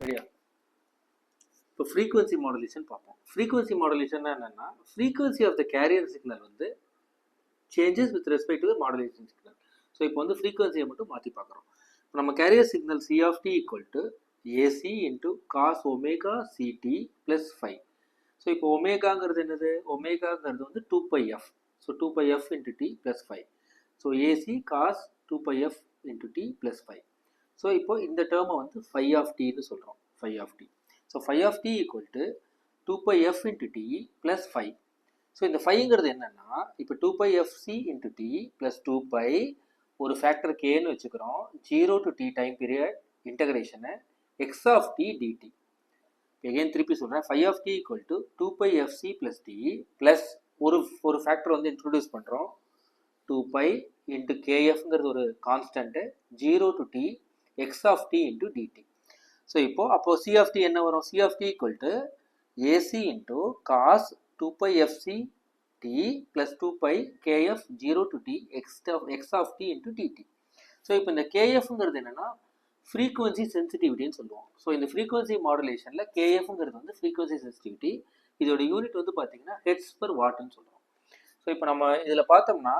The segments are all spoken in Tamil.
சரியா? இப்போ ஃப்ரீக்வன்சி மாடுலேஷன் பார்ப்போம். ஃப்ரீக்வன்சி மாடுலேஷன்னா என்னென்னா, frequency of the carrier signal வந்து changes with respect to modulation signal. So இப்போ வந்து ஃப்ரீக்வன்சியை மட்டும் மாற்றி பார்க்குறோம். இப்போ நம்ம carrier signal C of D equal to A C into cos omega C T plus phi. So இப்போ ஒமேகாங்கிறது என்னது? ஒமேகாங்கிறது வந்து 2πf. So 2πf into D plus phi. So A C cos 2πf into D plus phi. So இப்போ இந்த டேர்மை வந்து ஃபை ஆஃப் டின்னு சொல்கிறோம். Phi of t. So phi of D equal to 2πf into D plus phi. So இந்த ஃபைங்கிறது என்னென்னா, இப்போ 2πfc இன்ட்டு டி ப்ளஸ் 2π ஒரு ஃபேக்டர் கேன்னு வச்சுக்கிறோம். 0 to t time period integration X of T D T. Again திருப்பி சொல்கிறேன். Phi of D equal to 2πfc plus T plus ஒரு ஃபேக்டர் வந்து இன்ட்ரடியூஸ் பண்ணுறோம். 2π இன்ட்டு கேஎஃப்ங்கிறது ஒரு constant 0 to t X of T into D T. So அப்போ சி ஆஃப் டி என்ன வரும்? C of D equal to A C into cos 2πfc t plus 2π kf 0 to t x of t into dt. So இப்போ இந்த kfங்கிறது என்னன்னா ஃப்ரீக்வன்சி சென்சிட்டிவிட்டின்னு சொல்லுவோம். ஸோ இந்த ஃப்ரீக்வன்சி மாடுலேஷனில் kfங்கிறது வந்து ஃப்ரீக்வன்சி சென்சிட்டிவிட்டி. இதோட யூனிட் வந்து பார்த்தீங்கன்னா ஹெட்ஸ் பர் வாட்னு சொல்கிறோம். ஸோ இப்போ நம்ம இதில் பார்த்தோம்னா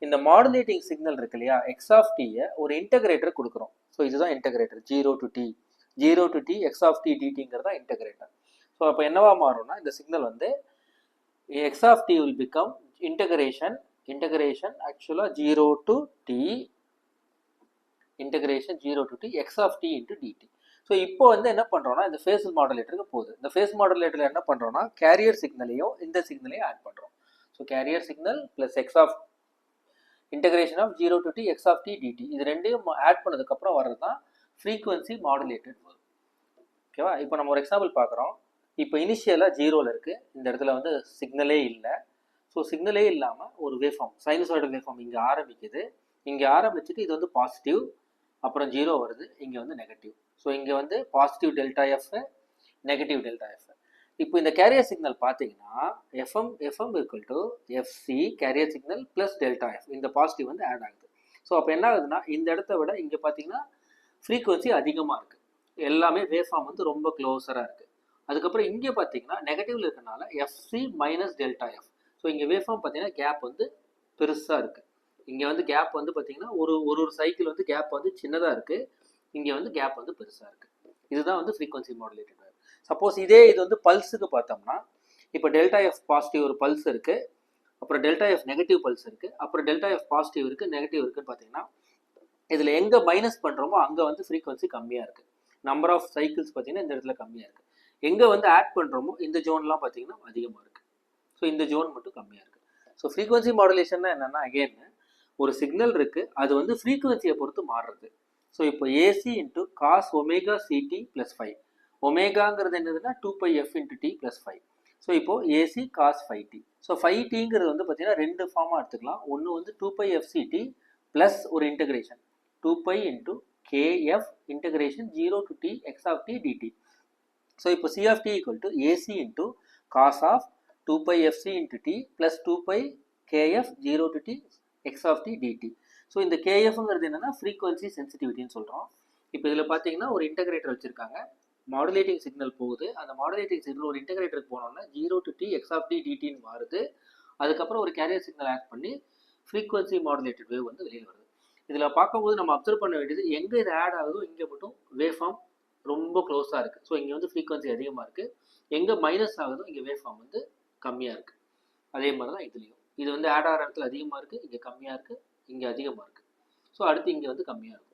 இந்த மாடுலேட்டிங் சிக்னல் இருக்கு இல்லையா, எக்ஸ் ஆஃப் டியை ஒரு இன்டகிரேட்டர் கொடுக்குறோம். ஸோ இதுதான் integrator. 0 to t x of t dtங்கிறது தான் இன்டகிரேட்டர். ஸோ அப்போ என்னவா மாறும்னா இந்த சிக்னல் வந்து x of t will become integration actually 0 to t integration 0 to t x of t into dt. So இப்போ வந்து என்ன பண்ணுறோம்னா இந்த ஃபேஸ் மாடுலேட்டருக்கு போகுது. இந்த ஃபேஸ் மாடுலேட்டரில் என்ன பண்ணுறோம்னா கேரியர் சிக்னலையும் இந்த சிக்னலையும் ஆட் பண்ணுறோம். So carrier signal plus x of integration of 0 to t x of t dt இது ரெண்டையும் ஆட் பண்ணதுக்கப்புறம் வர்றது தான் ஃப்ரீக்வன்சி மாடுலேட்டட் வரும். ஓகேவா? இப்போ நம்ம ஒரு எக்ஸாம்பிள் பார்க்குறோம். இப்போ இனிஷியலாக 0ல் இருக்குது. இந்த இடத்துல வந்து சிக்னலே இல்லை. ஸோ சிக்னலே இல்லாமல் ஒரு வேவ்ஃபார்ம், சைனசாய்டல் வேவ்ஃபார்ம் இங்கே ஆரம்பிக்குது. இங்கே ஆரம்பிச்சுட்டு இது வந்து பாசிட்டிவ், அப்புறம் 0 வருது, இங்கே வந்து நெகட்டிவ். ஸோ இங்கே வந்து positive delta f, negative delta f. இப்போ இந்த கேரியர் சிக்னல் பார்த்தீங்கன்னா FM equal to f c carrier signal plus delta f. இந்த பாசிட்டிவ் வந்து ஆட் ஆகுது. ஸோ அப்போ என்ன ஆகுதுன்னா இந்த இடத்த விட இங்கே பார்த்தீங்கன்னா ஃப்ரீக்வன்சி அதிகமாக இருக்குது. எல்லாமே வேவ்ஃபார்ம் வந்து ரொம்ப க்ளோஸராக இருக்குது. அதுக்கப்புறம் இங்கே பார்த்தீங்கன்னா நெகட்டிவ்ல இருக்கனால FC minus delta F. So இங்கே வேவ்ஃபார்ம் பார்த்தீங்கன்னா கேப் வந்து பெருசாக இருக்குது. இங்கே வந்து கேப் வந்து பார்த்தீங்கன்னா ஒரு சைக்கிள் வந்து கேப் வந்து சின்னதாக இருக்குது. இங்கே வந்து கேப் வந்து பெருசாக இருக்குது. இதுதான் வந்து ஃப்ரீக்வன்சி மாடுலேட்டட் வேவ். சப்போஸ் இதே இது வந்து பல்ஸுக்கு பார்த்தோம்னா இப்போ டெல்டா எஃப் பாசிட்டிவ் ஒரு பல்ஸ் இருக்குது, அப்புறம் டெல்டா எஃப் நெகட்டிவ் பல்ஸ் இருக்குது, அப்புறம் டெல்டா எஃப் பாசிட்டிவ் இருக்குது, நெகட்டிவ் இருக்குன்னு பார்த்தீங்கன்னா இதில் எங்கே மைனஸ் பண்ணுறோமோ அங்கே வந்து ஃப்ரீக்வன்சி கம்மியாக இருக்குது. நம்பர் ஆஃப் சைக்கிள்ஸ் பார்த்தீங்கன்னா இந்த இடத்துல கம்மியாக இருக்குது. எங்கே வந்து ஆட் பண்ணுறோமோ இந்த ஜோன்லாம் பார்த்தீங்கன்னா அதிகமாக இருக்குது. ஸோ இந்த ஜோன் மட்டும் கம்மியாக இருக்குது. ஸோ ஃப்ரீக்வன்சி மாடுலேஷன்னா என்னென்னா அகெயின் ஒரு சிக்னல் இருக்குது, அது வந்து ஃப்ரீக்வன்சியை பொறுத்து மாறுறது. ஸோ இப்போ A C into cos omega C T plus phi. ஒமேகாங்கிறது என்னதுன்னா 2πf into D plus phi. So இப்போது A C cos phi T. So phi டிங்கிறது வந்து பார்த்தீங்கன்னா ரெண்டு ஃபார்மாக எடுத்துக்கலாம். ஒன்று வந்து 2πfct ப்ளஸ் ஒரு integration 2π into kf integration 0 to t x of t dt. So இப்போ C of D equal to A C into cos of 2πfc into D plus 2π kf 0 to t x of t dt. So இந்த கேஎஃப்ங்கிறது என்னென்னா ஃப்ரீக்வன்சி சென்சிட்டிவிட்டின்னு சொல்கிறோம். இப்போ இதில் பார்த்தீங்கன்னா ஒரு இன்டகிரேட்டர் வச்சுருக்காங்க. மாடுலேட்டிங் சிக்னல் போகுது. அந்த மாடுலேட்டிங் சிக்னல் ஒரு இன்டகிரேட்டருக்கு போனோம்னா 0 to t x of t dtன்னு மாறுது. அதுக்கப்புறம் ஒரு கேரியர் சிக்னல் ஆட் பண்ணி ஃப்ரீக்வன்சி மாடுலேட்டட் வேவ் வந்து வெளியில் வருது. இதில் பார்க்கும்போது நம்ம அப்சர்வ் பண்ண வேண்டியது எங்கே இது ஆட் ஆகுதோ இங்கே மட்டும் வேவ்ஃபார்ம் ரொம்ப க்ளோஸாக இருக்குது. ஸோ இங்கே வந்து ஃப்ரீக்வன்சி அதிகமாக இருக்குது. எங்கே மைனஸ் ஆகுதோ இங்கே வேவ்ஃபார்ம் வந்து கம்மியாக இருக்குது. அதே மாதிரி தான் இதுலேயும் இது வந்து ஆட் ஆகிற இடத்துல அதிகமாக இருக்குது, இங்கே கம்மியாக இருக்குது, இங்கே அதிகமாக இருக்குது. ஸோ அடுத்து இங்கே வந்து கம்மியாக இருக்கும்.